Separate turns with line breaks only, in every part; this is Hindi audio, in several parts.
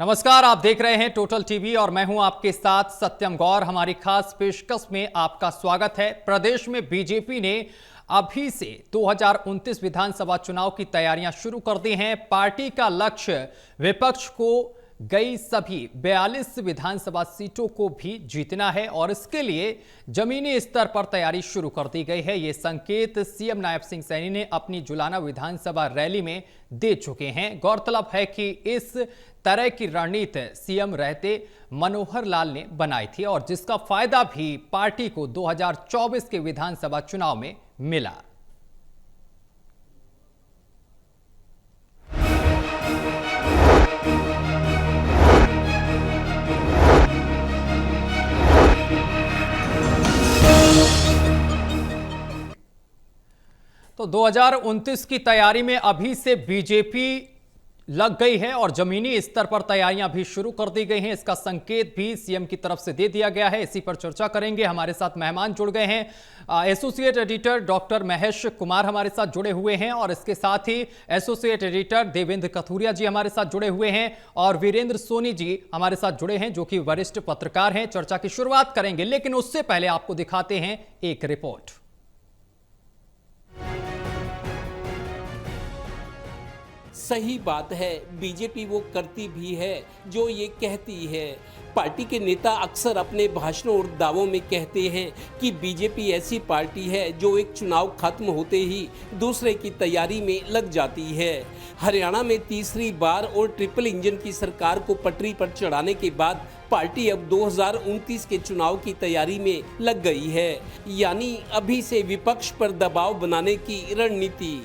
नमस्कार, आप देख रहे हैं टोटल टीवी और मैं हूं आपके साथ सत्यम गौर। हमारी खास पेशकश में आपका स्वागत है। प्रदेश में बीजेपी ने अभी से 2029 विधानसभा चुनाव की तैयारियां शुरू कर दी हैं। पार्टी का लक्ष्य विपक्ष को गई सभी 42 विधानसभा सीटों को भी जीतना है और इसके लिए जमीनी स्तर पर तैयारी शुरू कर दी गई है। ये संकेत सीएम नायब सिंह सैनी ने अपनी जुलाना विधानसभा रैली में दे चुके हैं। गौरतलब है कि इस तरह की रणनीति सीएम रहते मनोहर लाल ने बनाई थी और जिसका फायदा भी पार्टी को 2024 के विधानसभा चुनाव में मिला। तो 2029 की तैयारी में अभी से बीजेपी लग गई है और जमीनी स्तर पर तैयारियां भी शुरू कर दी गई हैं। इसका संकेत भी सीएम की तरफ से दे दिया गया है। इसी पर चर्चा करेंगे। हमारे साथ मेहमान जुड़ गए हैं। Associate editor doctor Mahesh Kumar हमारे साथ जुड़े हुए हैं और इसके साथ ही एसोसिएट एडिटर देवेंद्र कथुरिया जी हमारे साथ जुड़े हुए हैं और वीरेंद्र सोनी जी हमारे साथ जुड़े हैं जो कि वरिष्ठ पत्रकार हैं। चर्चा की शुरुआत करेंगे, लेकिन उससे पहले आपको दिखाते हैं एक रिपोर्ट।
सही बात है, बीजेपी वो करती भी है जो ये कहती है। पार्टी के नेता अक्सर अपने भाषणों और दावों में कहते हैं कि बीजेपी ऐसी पार्टी है जो एक चुनाव खत्म होते ही दूसरे की तैयारी में लग जाती है। हरियाणा में तीसरी बार और ट्रिपल इंजन की सरकार को पटरी पर चढ़ाने के बाद पार्टी अब 2029 के चुनाव की तैयारी में लग गई है, यानी अभी से विपक्ष पर दबाव बनाने की रणनीति।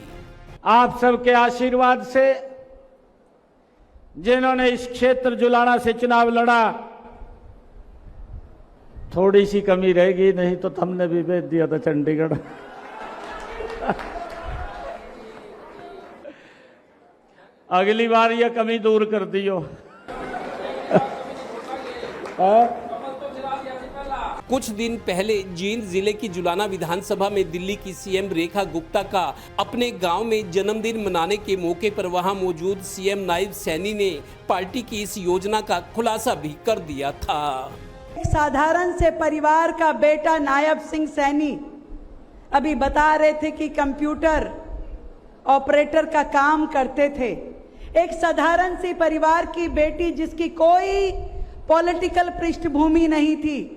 आप सबके आशीर्वाद से जिन्होंने इस क्षेत्र जुलाना से चुनाव लड़ा, थोड़ी सी कमी रहेगी, नहीं तो हमने भी भेज दिया था चंडीगढ़। अगली बार यह कमी दूर कर दियो।
कुछ दिन पहले जींद जिले की जुलाना विधानसभा में दिल्ली की सीएम रेखा गुप्ता का अपने गांव में जन्मदिन मनाने के मौके पर वहां मौजूद सीएम नायब सैनी ने पार्टी की इस योजना का खुलासा भी कर दिया था।
एक साधारण से परिवार का बेटा नायब सिंह सैनी अभी बता रहे थे कि कंप्यूटर ऑपरेटर का काम करते थे। एक साधारण सी परिवार की बेटी जिसकी कोई पॉलिटिकल पृष्ठभूमि नहीं थी,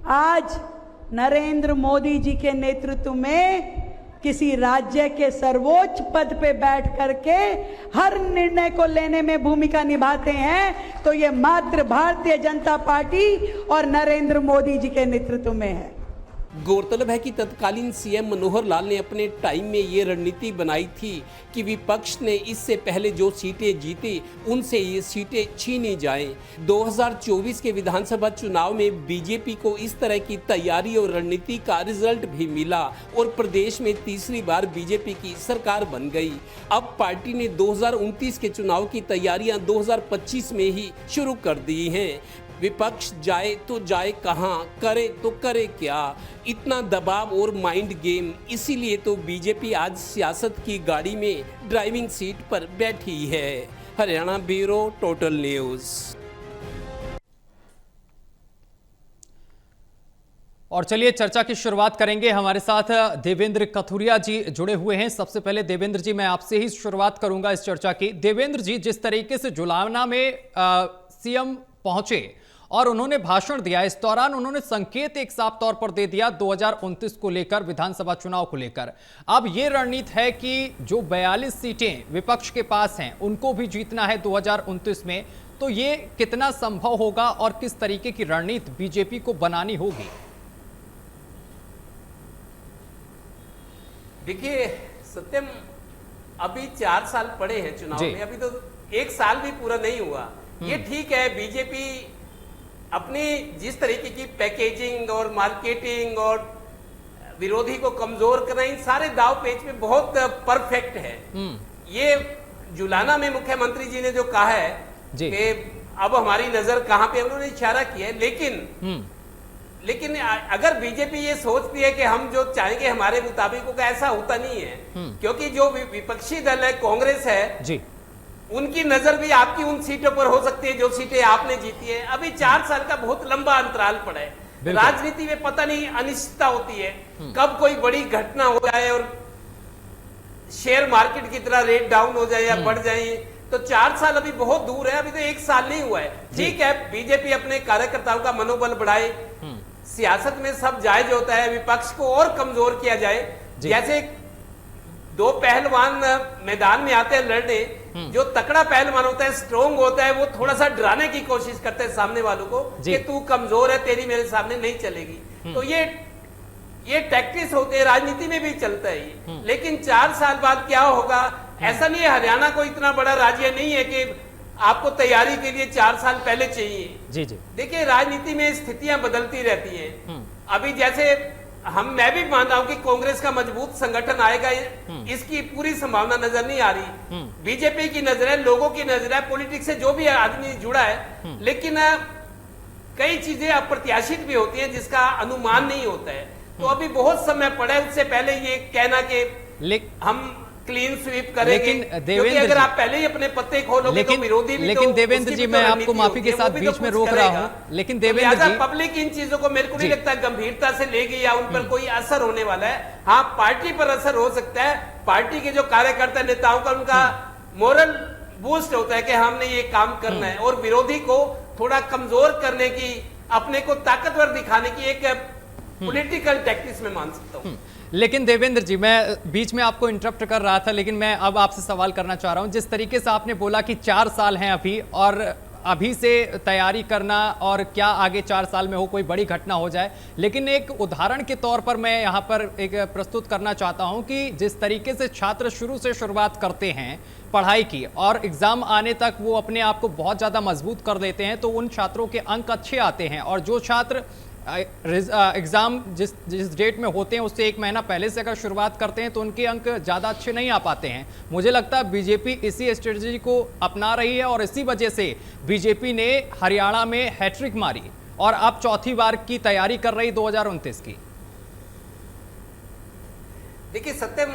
आज नरेंद्र मोदी जी के नेतृत्व में किसी राज्य के सर्वोच्च पद पे बैठ करके हर निर्णय को लेने में भूमिका निभाते हैं, तो ये मात्र भारतीय जनता पार्टी और नरेंद्र मोदी जी के नेतृत्व में है।
गौरतलब है कि तत्कालीन सीएम मनोहर लाल ने अपने टाइम में ये रणनीति बनाई थी कि विपक्ष ने इससे पहले जो सीटें जीती उनसे ये सीटें छीनी जाएं। 2024 के विधानसभा चुनाव में बीजेपी को इस तरह की तैयारी और रणनीति का रिजल्ट भी मिला और प्रदेश में तीसरी बार बीजेपी की सरकार बन गई। अब पार्टी ने 2029 के चुनाव की तैयारियां 2025 में ही शुरू कर दी हैं। विपक्ष जाए तो जाए कहां, करे तो करे क्या, इतना दबाव और माइंड गेम। इसीलिए तो बीजेपी आज सियासत की गाड़ी में ड्राइविंग सीट पर बैठी है। Haryana bureau total news.
और चलिए चर्चा की शुरुआत करेंगे। हमारे साथ देवेंद्र कथुरिया जी जुड़े हुए हैं। सबसे पहले देवेंद्र जी, मैं आपसे ही शुरुआत करूंगा इस चर्चा की। देवेंद्र जी, जिस तरीके से जुलाना में सीएम पहुंचे और उन्होंने भाषण दिया, इस दौरान उन्होंने संकेत एक साफ तौर पर दे दिया 2029 को लेकर, विधानसभा चुनाव को लेकर। अब यह रणनीति है कि जो 42 सीटें विपक्ष के पास हैं उनको भी जीतना है 2029 में, तो ये कितना संभव होगा और किस तरीके की रणनीति बीजेपी को बनानी होगी?
देखिए सत्यम, अभी 4 साल पड़े हैं चुनाव में, अभी तो 1 साल भी पूरा नहीं हुआ। ये ठीक है, बीजेपी अपनी जिस तरीके की पैकेजिंग और मार्केटिंग और विरोधी को कमजोर करना, इन सारे दाव पेच में बहुत परफेक्ट है। ये जुलाना में मुख्यमंत्री जी ने जो कहा है कि अब हमारी नजर कहां पे, उन्होंने इशारा किया है। लेकिन अगर बीजेपी ये सोचती है कि हम जो चाहेंगे हमारे मुताबिक होगा, ऐसा होता नहीं है। क्योंकि जो विपक्षी दल है, कांग्रेस है, उनकी नजर भी आपकी उन सीटों पर हो सकती है जो सीटें आपने जीती है। अभी 4 साल का बहुत लंबा अंतराल पड़ा है। राजनीति में पता नहीं अनिश्चितता होती है, कब कोई बड़ी घटना हो जाए और शेयर मार्केट की तरह रेट डाउन हो जाए या बढ़ जाए। तो 4 साल अभी बहुत दूर है, अभी तो 1 साल नहीं हुआ है। ठीक है, बीजेपी अपने कार्यकर्ताओं का मनोबल बढ़ाए, सियासत में सब जायज होता है, विपक्ष को और कमजोर किया जाए। जैसे 2 पहलवान मैदान में आते हैं लड़ने, जो तकड़ा पहलवान होता है, स्ट्रोंग होता है, वो थोड़ा सा डराने की कोशिश करते हैं सामने वालों को कि तू कमजोर है, तेरी मेरे सामने नहीं चलेगी। तो ये टैक्टिक्स होते हैं, राजनीति में भी चलता है ये। लेकिन 4 साल बाद क्या होगा, ऐसा नहीं है, हरियाणा को इतना बड़ा राज्य नहीं है कि आपको तैयारी के लिए 4 साल पहले चाहिए।
जी जी।
देखिए, राजनीति में स्थितियां बदलती रहती हैं। अभी जैसे मैं भी मानता हूं कि कांग्रेस का मजबूत संगठन आएगा, इसकी पूरी संभावना नजर नहीं आ रही। बीजेपी की नजर है, लोगों की नजर है, पॉलिटिक्स से जो भी आदमी जुड़ा है, लेकिन कई चीजें अप्रत्याशित भी होती हैं जिसका अनुमान नहीं होता है। तो अभी बहुत समय पड़ा है, उससे पहले ये कहना कि हम क्लीन स्वीप करेंगे, क्योंकि अगर आप पहले ही अपने पत्ते खोलोगे तो विरोधी भी।
लेकिन देवेंद्र जी, मैं आपको माफी के साथ बीच में रोक रहा हूं, लेकिन देवेंद्र जी,
पब्लिक इन चीजों को मेरे को नहीं लगता गंभीरता से लेगी या उन पर कोई असर होने वाला है। हाँ, पार्टी पर असर हो सकता है, पार्टी के जो कार्यकर्ता नेताओं का उनका मोरल बूस्ट होता है कि हमने ये काम करना है, और विरोधी को थोड़ा कमजोर करने की, अपने को ताकतवर दिखाने की एक पॉलिटिकल टैक्टिक्स में मान सकता हूं।
लेकिन देवेंद्र जी, मैं बीच में आपको इंटरप्ट कर रहा था, लेकिन मैं अब आपसे सवाल करना चाह रहा हूं। जिस तरीके से आपने बोला कि 4 साल हैं अभी, और अभी से तैयारी करना, और क्या आगे 4 साल में हो कोई बड़ी घटना हो जाए, लेकिन एक उदाहरण के तौर पर मैं यहाँ पर एक प्रस्तुत करना चाहता हूँ कि जिस तरीके से छात्र शुरू से शुरुआत करते हैं पढ़ाई की, और एग्जाम आने तक वो अपने आप को बहुत ज़्यादा मजबूत कर देते हैं, तो उन छात्रों के अंक अच्छे आते हैं। और जो छात्र एग्ज़ाम जिस डेट में होते हैं उससे 1 महीना पहले से अगर शुरुआत करते हैं तो उनके अंक ज़्यादा अच्छे नहीं आ पाते हैं। मुझे लगता है बीजेपी इसी स्ट्रेटजी को अपना रही है, और इसी वजह से बीजेपी ने हरियाणा में हैट्रिक मारी और अब चौथी बार की तैयारी कर रही 2029 की।
देखिए सत्यम,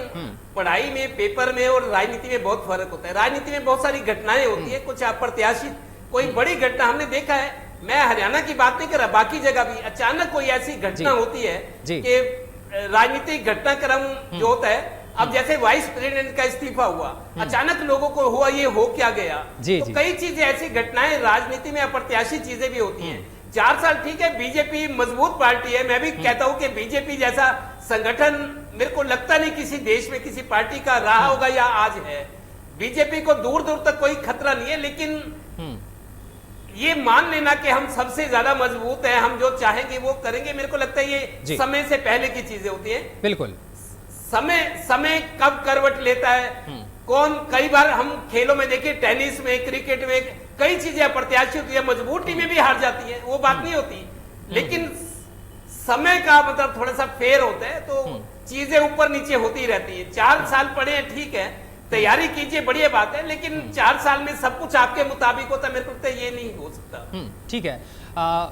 पढ़ाई में, पेपर में और राजनीति में बहुत फर्क होता है। राजनीति में बहुत सारी घटनाएं होती है, कुछ अप्रत्याशित, कोई बड़ी घटना हमने देखा है। मैं हरियाणा की बात नहीं कर रहा, बाकी जगह भी अचानक कोई ऐसी घटना होती है कि राजनीतिक घटनाक्रम जो होता है, अब जैसे वाइस प्रेसिडेंट का इस्तीफा हुआ, अचानक लोगों को हुआ ये हो क्या गया। तो कई चीजें ऐसी घटनाएं राजनीति में अप्रत्याशित चीजें भी होती हैं। 4 साल ठीक है, बीजेपी मजबूत पार्टी है। मैं भी कहता हूं कि बीजेपी जैसा संगठन मेरे को लगता नहीं किसी देश में किसी पार्टी का रहा होगा या आज है। बीजेपी को दूर दूर तक कोई खतरा नहीं है, लेकिन ये मान लेना कि हम सबसे ज्यादा मजबूत है, हम जो चाहेंगे वो करेंगे, मेरे को लगता है ये समय से पहले की चीजें होती हैं।
बिल्कुल,
समय कब करवट लेता है कौन। कई बार हम खेलों में देखिए, टेनिस में, क्रिकेट में कई चीजें अप्रत्याशित होती है, मजबूत टीमें भी हार जाती है, वो बात नहीं होती। लेकिन समय का मतलब थोड़ा सा फेर होता है, तो चीजें ऊपर नीचे होती रहती है। 4 साल पड़े हैं, ठीक है, तैयारी कीजिए, बढ़िया बात है, लेकिन 4 साल में सब कुछ आपके मुताबिक होता है, मेरे को लगता है ये नहीं हो सकता।
ठीक है।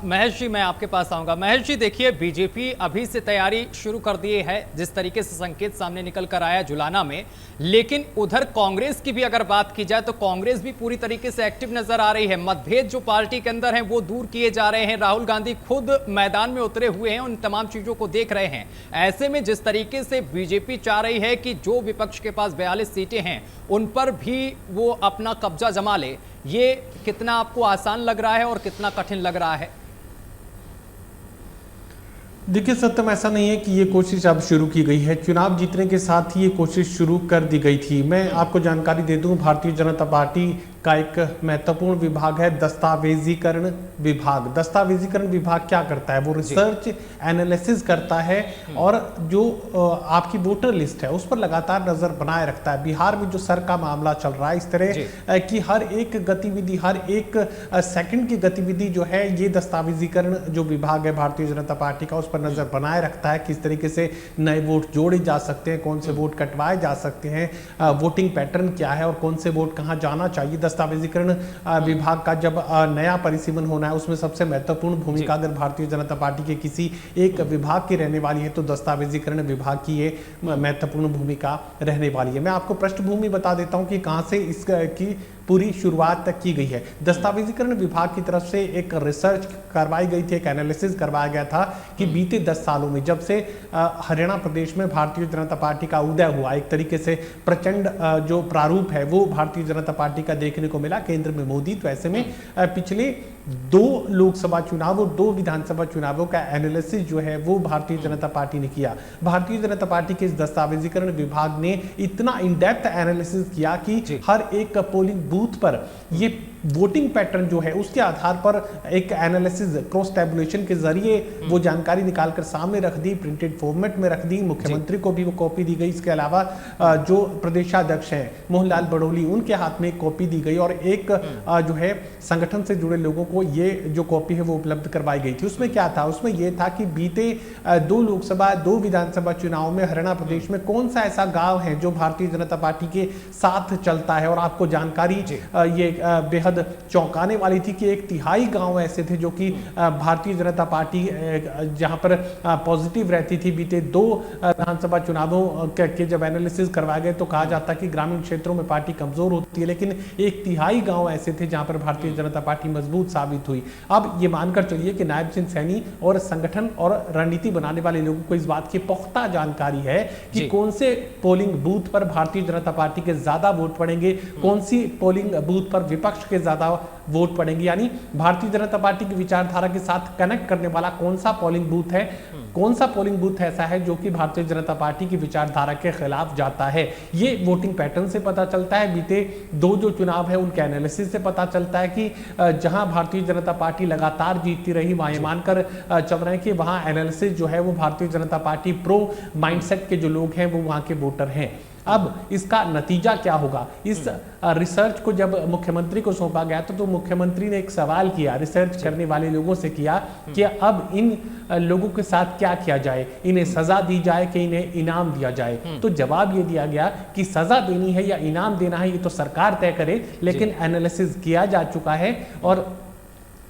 महेश जी, मैं आपके पास आऊंगा। महेश जी, देखिए, बीजेपी अभी से तैयारी शुरू कर दी है, जिस तरीके से संकेत सामने निकल कर आया जुलाना में, लेकिन उधर कांग्रेस की भी अगर बात की जाए तो कांग्रेस भी पूरी तरीके से एक्टिव नजर आ रही है। मतभेद जो पार्टी के अंदर हैं वो दूर किए जा रहे हैं। राहुल गांधी खुद मैदान में उतरे हुए हैं, उन तमाम चीजों को देख रहे हैं। ऐसे में जिस तरीके से बीजेपी चाह रही है कि जो विपक्ष के पास 42 सीटें हैं उन पर भी वो अपना कब्जा जमा ले, ये कितना आपको आसान लग रहा है और कितना कठिन लग रहा है?
देखिए सत्यम, ऐसा नहीं है कि ये कोशिश अब शुरू की गई है। चुनाव जीतने के साथ ही ये कोशिश शुरू कर दी गई थी। मैं आपको जानकारी दे दूं, भारतीय जनता पार्टी का एक महत्वपूर्ण विभाग है दस्तावेजीकरण विभाग। दस्तावेजीकरण विभाग क्या करता है? वो रिसर्च एनालिसिस करता है और जो आपकी वोटर लिस्ट है उस पर लगातार नजर बनाए रखता है। बिहार में जो सर का मामला चल रहा है इस तरह की हर एक गतिविधि, हर एक सेकंड की गतिविधि जो है, ये दस्तावेजीकरण जो विभाग है भारतीय जनता पार्टी का उस पर नजर बनाए रखता है। किस तरीके से नए वोट जोड़े जा सकते हैं, कौन से वोट कटवाए जा सकते हैं, वोटिंग पैटर्न क्या है और कौन से वोट कहाँ जाना चाहिए। दस्तावेजीकरण विभाग का जब नया परिसीमन होना है उसमें सबसे महत्वपूर्ण भूमिका अगर भारतीय जनता पार्टी के किसी एक विभाग की रहने वाली है तो दस्तावेजीकरण विभाग की ये महत्वपूर्ण भूमिका रहने वाली है। मैं आपको पृष्ठभूमि बता देता हूं कि कहां से इसकी पूरी शुरुआत की गई है। दस्तावेजीकरण विभाग की तरफ से एक रिसर्च करवाई गई थी, एक एनालिसिस करवाया गया था कि बीते 10 सालों में जब से हरियाणा प्रदेश में भारतीय जनता पार्टी का उदय हुआ, एक तरीके से प्रचंड जो प्रारूप है वो भारतीय जनता पार्टी का देखने को मिला केंद्र में मोदी। तो ऐसे में पिछले 2 लोकसभा चुनाव और 2 विधानसभा चुनावों का एनालिसिस जो है वो भारतीय जनता पार्टी ने किया। भारतीय जनता पार्टी के इस दस्तावेजीकरण विभाग ने इतना इन डेप्थ एनालिसिस किया कि हर एक पोलिंग बूथ पर ये वोटिंग पैटर्न जो है उसके आधार पर एक एनालिसिस क्रॉस टैबुलेशन के जरिए वो जानकारी निकालकर सामने रख दी, प्रिंटेड फॉर्मेट में रख दी। मुख्यमंत्री को भी वो कॉपी दी गई। इसके अलावा जो प्रदेशाध्यक्ष हैं मोहनलाल बड़ोली, उनके हाथ में एक कॉपी दी गई और एक जो है संगठन से जुड़े लोगों को ये जो कॉपी है वो उपलब्ध करवाई गई थी। उसमें क्या था? उसमें यह था कि बीते 2 लोकसभा 2 विधानसभा चुनाव में हरियाणा प्रदेश में कौन सा ऐसा गांव है जो भारतीय जनता पार्टी के साथ चलता है। और आपको जानकारी ये बेहद चौंकाने वाली थी कि 1/3 गांव ऐसे थे जो कि भारतीय जनता पार्टी जहां पर पॉजिटिव रहती थी। बीते 2 विधानसभा चुनावों के जब एनालिसिस करवाए गए तो कहा जाता कि ग्रामीण क्षेत्रों में पार्टी कमजोर होती है, लेकिन 1/3 गांव ऐसे थे जहां पर भारतीय जनता पार्टी मजबूत साबित हुई। अब ये मानकर चलिए कि नायब सिंह सैनी और संगठन और रणनीति बनाने वाले लोगों को इस बात की पुख्ता जानकारी है कि कौन से पोलिंग बूथ पर भारतीय जनता पार्टी के ज्यादा वोट पड़ेंगे, कौन सी पोलिंग बूथ पर विपक्ष के ज्यादा वोट पड़ेंगे। यानी भारतीय जनता पार्टी की विचारधारा के साथ कनेक्ट करने वाला कौन सा पोलिंग बूथ है, कौन सा पोलिंग बूथ ऐसा है जो कि भारतीय जनता पार्टी की विचारधारा के खिलाफ जाता है। ये वोटिंग पैटर्न से पता चलता है। बीते 2 जो चुनाव है उनके एनालिसिस से पता चलता है कि जहां भारतीय जनता पार्टी लगातार जीतती रही, वहां ये मानकर चल रहे हैं कि वहां एनालिसिस जो है वो Bharatiya Janata party pro mindset के जो लोग हैं वो वहां के वोटर हैं। अब इसका नतीजा क्या होगा? इस रिसर्च को जब मुख्यमंत्री को सौंपा गया तो मुख्यमंत्री ने एक सवाल किया, रिसर्च करने वाले लोगों से किया कि अब इन लोगों के साथ क्या किया जाए, इन्हें सजा दी जाए कि इन्हें इनाम दिया जाए। तो जवाब ये दिया गया कि सजा देनी है या इनाम देना है ये तो सरकार तय करे, लेकिन एनालिसिस किया जा चुका है। और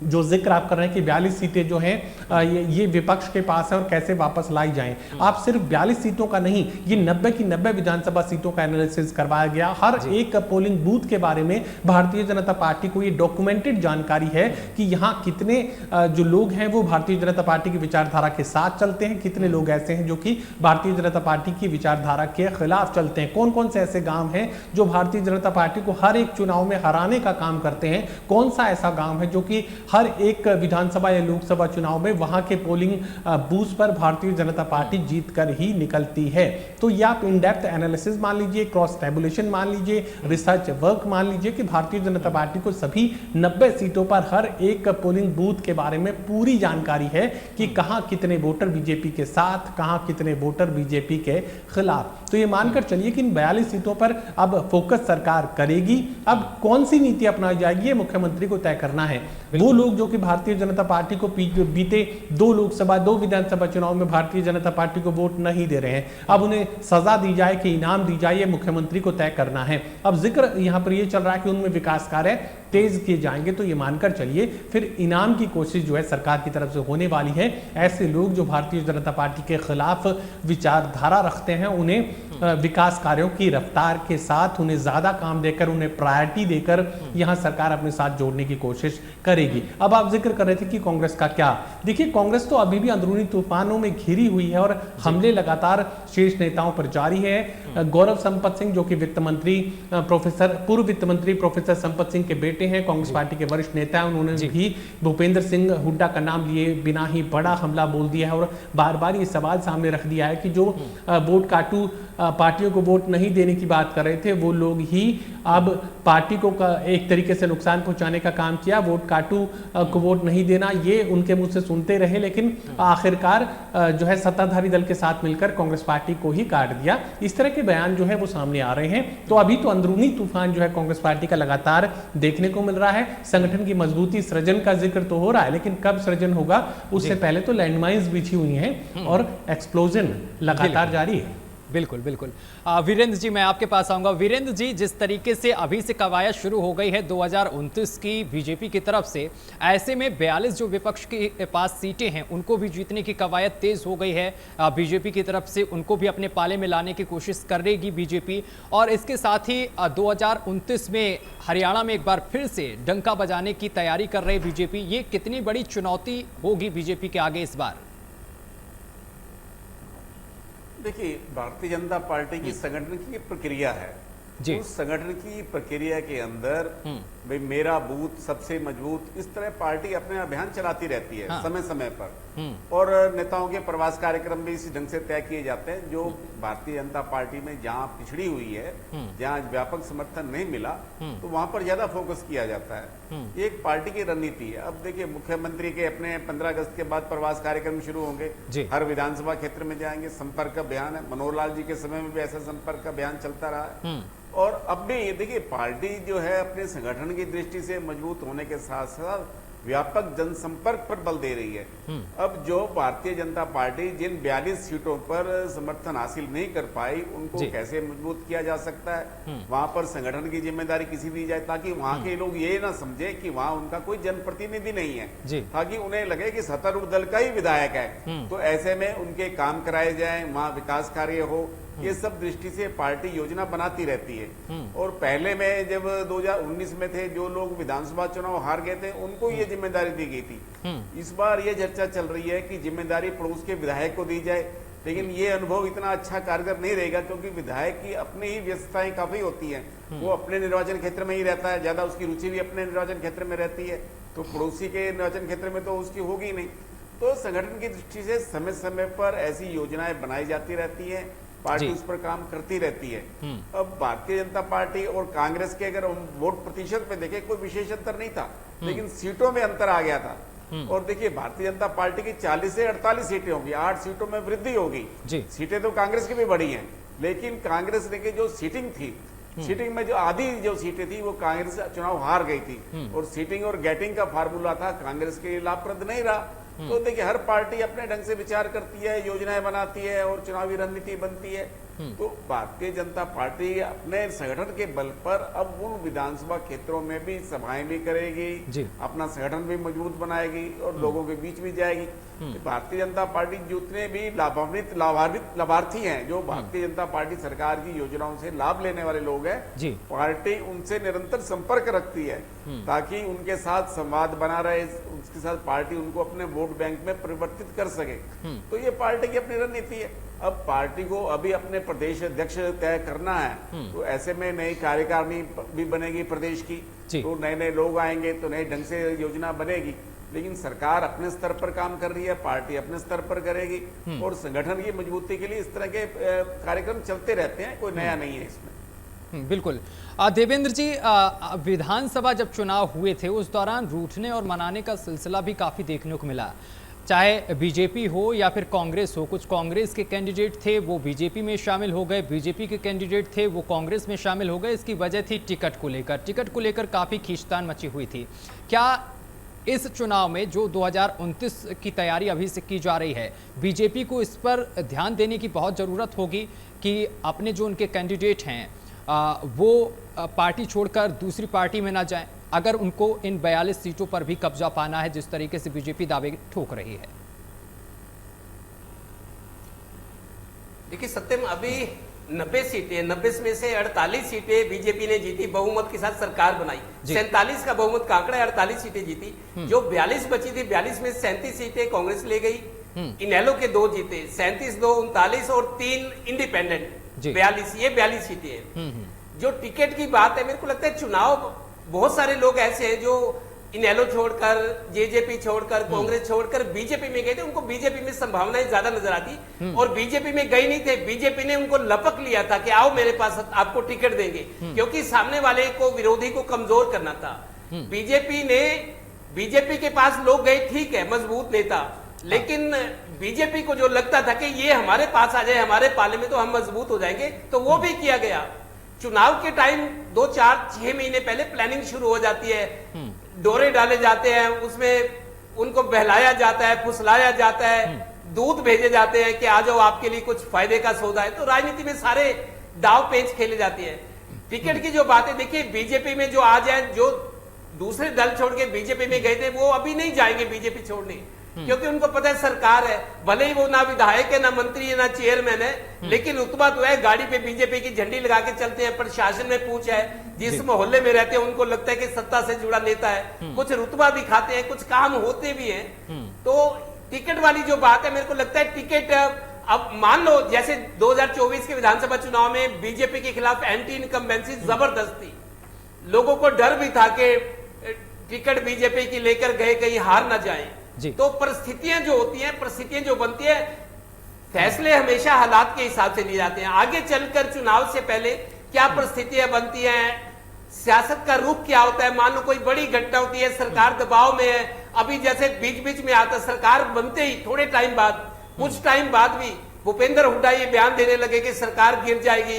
जो जिक्र आप कर रहे हैं कि 42 सीटें जो हैं ये विपक्ष के पास है और कैसे वापस लाई जाएं। आप सिर्फ 42 सीटों का नहीं, ये 90 की 90 विधानसभा सीटों का एनालिसिस करवाया गया। हर एक पोलिंग बूथ के बारे में भारतीय जनता पार्टी को ये डॉक्यूमेंटेड जानकारी है कि यहाँ कितने जो लोग हैं वो भारतीय जनता पार्टी की विचारधारा के साथ चलते हैं, कितने लोग ऐसे हैं जो कि भारतीय जनता पार्टी की विचारधारा के खिलाफ चलते हैं, कौन कौन से ऐसे गाँव हैं जो भारतीय जनता पार्टी को हर एक चुनाव में हराने का काम करते हैं, कौन सा ऐसा गाँव है जो कि हर एक विधानसभा या लोकसभा चुनाव में वहां के पोलिंग बूथ पर भारतीय जनता पार्टी जीत कर ही निकलती है। तो ये आप इन डेप्थ एनालिसिस मान लीजिए, क्रॉस टैबुलेशन मान लीजिए, रिसर्च वर्क मान लीजिए कि भारतीय जनता पार्टी को सभी 90 सीटों पर हर एक पोलिंग बूथ के बारे में पूरी जानकारी है कि कहां कितने वोटर बीजेपी के साथ, कहां कितने वोटर बीजेपी के खिलाफ। तो ये मानकर चलिए कि इन 42 सीटों पर अब फोकस सरकार करेगी। अब कौन सी नीति अपनाई जाएगी ये मुख्यमंत्री को तय करना है। वो लोग जो कि भारतीय जनता पार्टी को बीते 2 लोकसभा 2 विधानसभा चुनाव में भारतीय जनता पार्टी को वोट नहीं दे रहे हैं, अब उन्हें सजा दी जाए कि इनाम दी जाए, ये मुख्यमंत्री को तय करना है। अब जिक्र यहां पर ये चल रहा है कि उनमें विकास कार्य तेज किए जाएंगे, तो ये मानकर चलिए फिर इनाम की कोशिश जो है सरकार की तरफ से होने वाली है। ऐसे लोग जो भारतीय जनता पार्टी के खिलाफ विचारधारा रखते हैं उन्हें विकास कार्यों की रफ्तार के साथ उन्हें ज्यादा काम देकर, उन्हें प्रायोरिटी देकर यहां सरकार अपने साथ जोड़ने की कोशिश करेगी। अब आप जिक्र कर रहे थे कि कांग्रेस का क्या? देखिए, कांग्रेस तो अभी भी अंदरूनी तूफानों में घिरी हुई है और हमले लगातार शीर्ष नेताओं पर जारी है। गौरव संपत सिंह जो कि पूर्व वित्त मंत्री प्रोफेसर संपत सिंह के बेटे हैं, कांग्रेस पार्टी के वरिष्ठ नेता हैं, उन्होंने भी भूपेंद्र सिंह हुड्डा का नाम लिए बिना ही बड़ा हमला बोल दिया है और बार बार ये सवाल सामने रख दिया है कि जो वोट काटू पार्टियों को वोट नहीं देने की बात कर रहे थे वो लोग ही अब पार्टी को एक तरीके से नुकसान पहुंचाने का काम किया। वोट काटू को वोट नहीं देना ये उनके मुंह से सुनते रहे, लेकिन आखिरकार जो है सत्ताधारी दल के साथ मिलकर कांग्रेस पार्टी को ही काट दिया। इस तरह के बयान जो है वो सामने आ रहे हैं। तो अभी तो अंदरूनी तूफान जो है कांग्रेस पार्टी का लगातार देखने को मिल रहा है। संगठन की मजबूती सृजन का जिक्र तो हो रहा है, लेकिन कब सृजन होगा उससे पहले तो लैंडमाइंस बिछी हुई हैं और एक्सप्लोजन लगातार जारी है।
बिल्कुल बिल्कुल। वीरेंद्र जी, मैं आपके पास आऊंगा। वीरेंद्र जी, जिस तरीके से अभी से कवायद शुरू हो गई है 2029 की बीजेपी की तरफ से, ऐसे में 42 जो विपक्ष के पास सीटें हैं उनको भी जीतने की कवायद तेज हो गई है बीजेपी की तरफ से, उनको भी अपने पाले में लाने की कोशिश करेगी बीजेपी। और इसके साथ ही 2029 में हरियाणा में एक बार फिर से डंका बजाने की तैयारी कर रही बीजेपी। ये कितनी बड़ी चुनौती होगी बीजेपी के आगे इस बार?
देखिए, भारतीय जनता पार्टी की संगठन की प्रक्रिया है
जी।
उस संगठन की प्रक्रिया के अंदर भाई मेरा बूथ सबसे मजबूत, इस तरह पार्टी अपने अभियान चलाती रहती है समय समय पर। और नेताओं के प्रवास कार्यक्रम भी इसी ढंग से तय किए जाते हैं। जो भारतीय जनता पार्टी में जहां पिछड़ी हुई है, जहां व्यापक समर्थन नहीं मिला, तो वहां पर ज्यादा फोकस किया जाता है। ये एक पार्टी की रणनीति है। अब देखिए, मुख्यमंत्री के अपने 15 अगस्त के बाद प्रवास कार्यक्रम शुरू होंगे, हर विधानसभा क्षेत्र में जाएंगे, संपर्क अभियान है। मनोहर लाल जी के समय में भी ऐसा संपर्क अभियान चलता रहा है। और अब भी देखिए, पार्टी जो है अपने संगठन की दृष्टि से मजबूत होने के साथ साथ व्यापक जनसंपर्क पर बल दे रही है। अब जो भारतीय जनता पार्टी जिन 42 सीटों पर समर्थन हासिल नहीं कर पाई, उनको कैसे मजबूत किया जा सकता है, वहां पर संगठन की जिम्मेदारी किसी दी जाए, ताकि वहां के लोग ये ना समझे कि वहां उनका कोई जनप्रतिनिधि नहीं है, ताकि उन्हें लगे कि सत्तारूढ़ दल का ही विधायक है। तो ऐसे में उनके काम कराए जाए, वहां विकास कार्य हो, ये सब दृष्टि से पार्टी योजना बनाती रहती है। और पहले में जब 2019 में थे, जो लोग विधानसभा चुनाव हार गए थे, उनको ये जिम्मेदारी दी गई थी। इस बार ये चर्चा चल रही है कि जिम्मेदारी पड़ोस के विधायक को दी जाए, लेकिन ये अनुभव इतना अच्छा कारगर नहीं रहेगा, क्योंकि विधायक की अपनी ही व्यस्तताएं काफी होती हैं। वो अपने निर्वाचन क्षेत्र में ही रहता है, ज्यादा उसकी रुचि भी अपने निर्वाचन क्षेत्र में रहती है, तो पड़ोसी के निर्वाचन क्षेत्र में तो उसकी होगी नहीं। तो संगठन की दृष्टि से समय समय पर ऐसी योजनाएं बनाई जाती रहती है, पार्टी उस पर काम करती रहती है। अब भारतीय जनता पार्टी और कांग्रेस के अगर हम वोट प्रतिशत पे देखें, कोई विशेष अंतर नहीं था, लेकिन सीटों में अंतर आ गया था। और देखिए, भारतीय जनता पार्टी की 40 से 48 सीटें होगी, 8 सीटों में वृद्धि होगी। सीटें तो कांग्रेस की भी बढ़ी हैं, लेकिन कांग्रेस ने की जो सीटिंग थी, सीटिंग में जो आधी जो सीटें थी वो कांग्रेस चुनाव हार गई थी, और सीटिंग और गेटिंग का फार्मूला था, कांग्रेस के लिए लाभप्रद नहीं रहा। तो देखिए, हर पार्टी अपने ढंग से विचार करती है, योजनाएं बनाती है और चुनावी रणनीति बनती है। तो भारतीय जनता पार्टी अपने संगठन के बल पर अब उन विधानसभा क्षेत्रों में भी सभाएं भी करेगी, अपना संगठन भी मजबूत बनाएगी और लोगों के बीच भी जाएगी। भारतीय जनता पार्टी जितने भी लाभार्थी हैं, जो भारतीय जनता पार्टी सरकार की योजनाओं से लाभ लेने वाले लोग हैं, पार्टी उनसे निरंतर संपर्क रखती है, ताकि उनके साथ संवाद बना रहे, उसके साथ पार्टी उनको अपने वोट बैंक में परिवर्तित कर सके। तो ये पार्टी की अपनी रणनीति है। अब पार्टी को अभी अपने प्रदेश अध्यक्ष तय करना है, तो ऐसे में नई कार्यकारिणी भी बनेगी प्रदेश की, तो नए नए लोग आएंगे, तो नए ढंग से योजना बनेगी। लेकिन सरकार अपने स्तर पर काम कर रही है, पार्टी अपने स्तर पर करेगी, और संगठन की मजबूती के लिए इस तरह के कार्यक्रम चलते रहते हैं, कोई नया नहीं है इसमें।
बिल्कुल। देवेंद्र जी, विधानसभा जब चुनाव हुए थे उस दौरान रूठने और मनाने का सिलसिला भी काफ़ी देखने को मिला, चाहे बीजेपी हो या फिर कांग्रेस हो। कुछ कांग्रेस के कैंडिडेट थे वो बीजेपी में शामिल हो गए, बीजेपी के कैंडिडेट थे वो कांग्रेस में शामिल हो गए। इसकी वजह थी टिकट को लेकर काफ़ी खींचतान मची हुई थी। क्या इस चुनाव में जो 2029 की तैयारी अभी से की जा रही है, बीजेपी को इस पर ध्यान देने की बहुत ज़रूरत होगी कि अपने जो उनके कैंडिडेट हैं वो पार्टी छोड़कर दूसरी पार्टी में ना जाएं, अगर उनको इन 42 सीटों पर भी कब्जा पाना है, जिस तरीके से बीजेपी दावे ठोक रही है?
देखिए सत्यम, अभी 90 सीटें, 90 में से 48 सीटें बीजेपी ने जीती, बहुमत के साथ सरकार बनाई। 47 का बहुमत का आंकड़ा, 48 सीटें जीती। जो 42 बची थी, 42 में 37 सीटें कांग्रेस ले गई, इनेलो के 2 जीते, 37, 2, 39 और 3 इंडिपेंडेंट, 42, ये 42 सीटें हैं। जो टिकट की बात है, मेरे को लगता है चुनाव बहुत सारे लोग ऐसे हैं जो इनेलो छोड़कर, जेजेपी छोड़कर, कांग्रेस छोड़कर बीजेपी में गए थे, उनको बीजेपी में संभावनाएं ज्यादा नजर आती, और बीजेपी में गए नहीं थे। बीजेपी ने उनको लपक लिया था कि आओ मेरे पास, आपको टिकट देंगे, क्योंकि सामने वाले को, विरोधी को कमजोर करना था। बीजेपी के पास लोग गए, ठीक है, मजबूत नेता, लेकिन बीजेपी को जो लगता था कि ये हमारे पास आ जाए, हमारे पाले में, तो हम मजबूत हो जाएंगे, तो वो भी किया गया। चुनाव के टाइम 2, 4, 6 महीने पहले प्लानिंग शुरू हो जाती है, डोरे डाले जाते हैं, उसमें उनको बहलाया जाता है, फुसलाया जाता है, दूत भेजे जाते हैं कि आ जाओ आपके लिए कुछ फायदे का सौदा है। तो राजनीति में सारे दाव पेच खेले जाते हैं। टिकट की जो बातें देखिए, बीजेपी में जो आ जाए, जो दूसरे दल छोड़ के बीजेपी में गए थे वो अभी नहीं जाएंगे बीजेपी छोड़ने, क्योंकि उनको पता है सरकार है, भले ही वो ना विधायक है, ना मंत्री है, ना चेयरमैन है, लेकिन रुतबा तो है, गाड़ी पे बीजेपी की झंडी लगा के चलते हैं, प्रशासन में पूछ है, जिस मोहल्ले में रहते हैं उनको लगता है कि सत्ता से जुड़ा नेता है, कुछ रुतबा दिखाते हैं, कुछ काम होते भी हैं। तो टिकट वाली जो बात है, मेरे को लगता है टिकट, अब मान लो जैसे 2024 के विधानसभा चुनाव में बीजेपी के खिलाफ एंटी इनकम्बेंसी जबरदस्त थी, लोगों को डर भी था कि टिकट बीजेपी की लेकर गए कहीं हार ना जाए। तो परिस्थितियां जो होती हैं, परिस्थितियां जो बनती है, फैसले हमेशा हालात के हिसाब से लिए जाते हैं। आगे चलकर चुनाव से पहले क्या परिस्थितियां बनती हैं, सियासत का रुख क्या होता है, मान लो कोई बड़ी घटना होती है, सरकार दबाव में है, अभी जैसे बीच बीच में आता, सरकार बनते ही थोड़े टाइम बाद, कुछ टाइम बाद भी भूपेंद्र हुड्डा ये बयान देने लगे कि सरकार गिर जाएगी,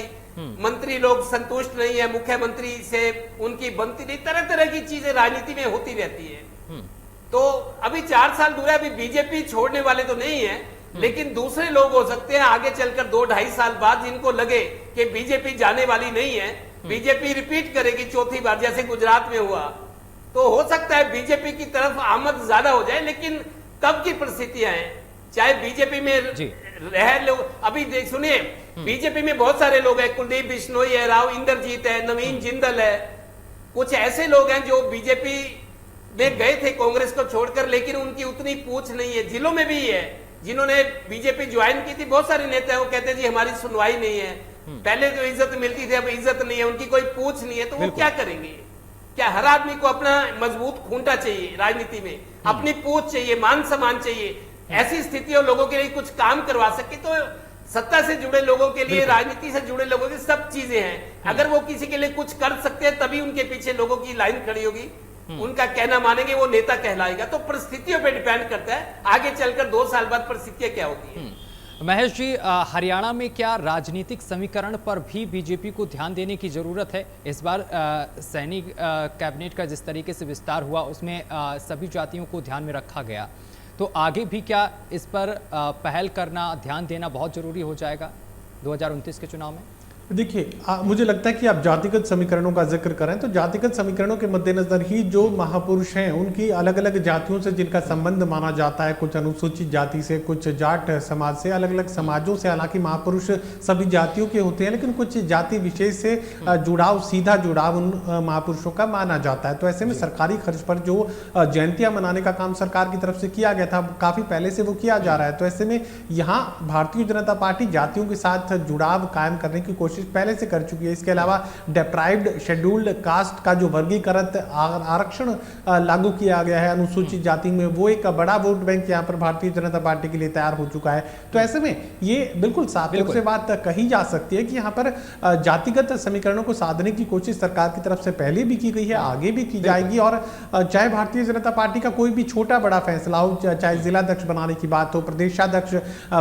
मंत्री लोग संतुष्ट नहीं है, मुख्यमंत्री से उनकी बनती नहीं, तरह तरह की चीजें राजनीति में होती रहती है। तो अभी 4 साल दूर है, अभी बीजेपी छोड़ने वाले तो नहीं है, लेकिन दूसरे लोग हो सकते हैं आगे चलकर 2-2.5 साल बाद, जिनको लगे कि बीजेपी जाने वाली नहीं है, बीजेपी रिपीट करेगी चौथी बार, जैसे गुजरात में हुआ, तो हो सकता है बीजेपी की तरफ आमद ज्यादा हो जाए। लेकिन तब की परिस्थितियां हैं, चाहे बीजेपी में रह लोग, अभी सुनिए, बीजेपी में बहुत सारे लोग हैं, कुलदीप बिश्नोई है, राव इंद्रजीत है, नवीन जिंदल है, कुछ ऐसे लोग हैं जो बीजेपी में गए थे कांग्रेस को छोड़कर, लेकिन उनकी उतनी पूछ नहीं है। जिलों में भी है जिन्होंने बीजेपी ज्वाइन की थी, बहुत सारे नेता है, वो कहते हैं जी हमारी सुनवाई नहीं है, पहले जो इज्जत मिलती थी अब इज्जत नहीं है, उनकी कोई पूछ नहीं है, तो वो क्या करेंगे? क्या हर आदमी को अपना मजबूत खूंटा चाहिए राजनीति में, अपनी पूछ चाहिए, मान सम्मान चाहिए, ऐसी स्थितियों लोगों के लिए कुछ काम करवा सके। तो सत्ता से जुड़े लोगों के लिए, राजनीति से जुड़े लोगों की सब चीजें हैं, अगर वो किसी के लिए कुछ कर सकते हैं तभी उनके पीछे लोगों की लाइन खड़ी होगी, उनका कहना मानेंगे, वो नेता कहलाएगा। तो परिस्थितियों पे डिपेंड करता है, आगे चलकर 2 साल बाद परिस्थितियां क्या होती है।
महेश जी, हरियाणा में क्या राजनीतिक समीकरण पर भी बीजेपी को ध्यान देने की जरूरत है? इस बार सैनी कैबिनेट का जिस तरीके से विस्तार हुआ उसमें सभी जातियों को ध्यान में रखा गया, तो आगे भी क्या इस पर पहल करना, ध्यान देना बहुत जरूरी हो जाएगा 2029 के चुनाव में?
देखिए, मुझे लगता है कि आप जातिगत समीकरणों का जिक्र करें तो जातिगत समीकरणों के मद्देनजर ही जो महापुरुष हैं उनकी अलग अलग जातियों से जिनका संबंध माना जाता है, कुछ अनुसूचित जाति से, कुछ जाट समाज से, अलग अलग समाजों से, हालांकि महापुरुष सभी जातियों के होते हैं, लेकिन कुछ जाति विशेष से जुड़ाव, सीधा जुड़ाव उन महापुरुषों का माना जाता है। तो ऐसे में सरकारी खर्च पर जो जयंतियां मनाने का काम सरकार की तरफ से किया गया था, काफी पहले से वो किया जा रहा है। तो ऐसे में यहाँ भारतीय जनता पार्टी जातियों के साथ जुड़ाव कायम करने की कोशिश पहले से कर चुकी है। इसके अलावा डिप्राइव्ड शेड्यूल्ड कास्ट का जो वर्गीकरण आरक्षण लागू किया गया है अनुसूचित जाति में, वो एक बड़ा वोट बैंक यहाँ पर भारतीय जनता पार्टी के लिए तैयार हो चुका है। तो ऐसे में ये बिल्कुल साफ तौर से बात कही जा सकती है कि यहाँ पर जातिगत समीकरणों को साधने की कोशिश सरकार की तरफ से पहले भी की गई है, आगे भी की जाएगी। और चाहे भारतीय जनता पार्टी का कोई भी छोटा बड़ा फैसला हो, चाहे जिलाध्यक्ष बनाने की बात हो, प्रदेशाध्यक्ष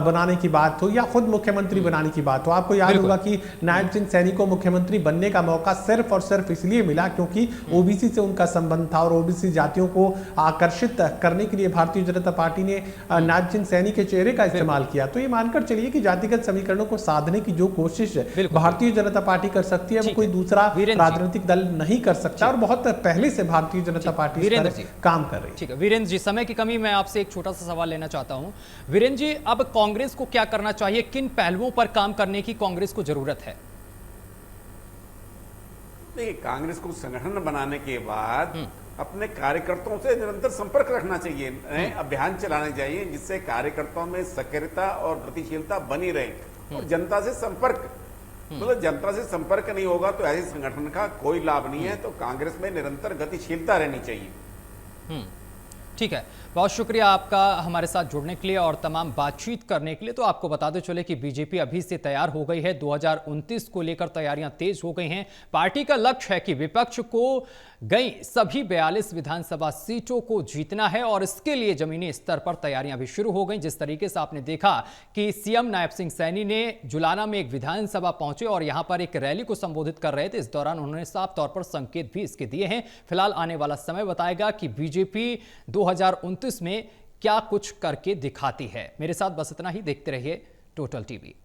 बनाने की बात हो, या खुद मुख्यमंत्री बनाने की बात हो, आपको याद होगा कि नायब सिंह सैनी को मुख्यमंत्री बनने का मौका सिर्फ और सिर्फ इसलिए मिला क्योंकि ओबीसी से उनका संबंध था, और ओबीसी जातियों को आकर्षित करने के लिए भारतीय जनता पार्टी ने नायब सिंह सैनी के चेहरे का इस्तेमाल किया। तो ये मानकर चलिए कि जातिगत समीकरणों को साधने की जो कोशिश भारतीय जनता पार्टी कर सकती है वो कोई दूसरा राजनीतिक दल नहीं कर सकता, और बहुत पहले से भारतीय जनता पार्टी इस पर काम कर रही है।
ठीक है वीरेंद्र जी, समय की कमी, मैं आपसे एक छोटा सा सवाल लेना चाहता हूं। वीरेंद्र जी, अब कांग्रेस को क्या करना चाहिए, किन पहलुओं पर काम करने की कांग्रेस को जरूरत है?
देखिए, कांग्रेस को संगठन बनाने के बाद अपने कार्यकर्ताओं से निरंतर संपर्क रखना चाहिए, नए अभियान चलाने चाहिए जिससे कार्यकर्ताओं में सक्रियता और गतिशीलता बनी रहे और जनता से संपर्क, मतलब जनता से संपर्क नहीं होगा तो ऐसे संगठन का कोई लाभ नहीं है। तो कांग्रेस में निरंतर गतिशीलता रहनी चाहिए।
ठीक है, बहुत शुक्रिया आपका हमारे साथ जुड़ने के लिए और तमाम बातचीत करने के लिए। तो आपको बताते चले कि बीजेपी अभी से तैयार हो गई है, 2029 को लेकर तैयारियां तेज हो गई हैं। पार्टी का लक्ष्य है कि विपक्ष को गई सभी 42 विधानसभा सीटों को जीतना है और इसके लिए जमीनी स्तर पर तैयारियां भी शुरू हो गई। जिस तरीके से आपने देखा कि सीएम नायब सिंह सैनी ने जुलाना में एक विधानसभा पहुंचे और यहां पर एक रैली को संबोधित कर रहे थे, इस दौरान उन्होंने साफ तौर पर संकेत भी इसके दिए हैं। फिलहाल आने वाला समय बताएगा कि बीजेपी 2029 में क्या कुछ करके दिखाती है। मेरे साथ बस इतना ही, देखते रहिए टोटल टीवी।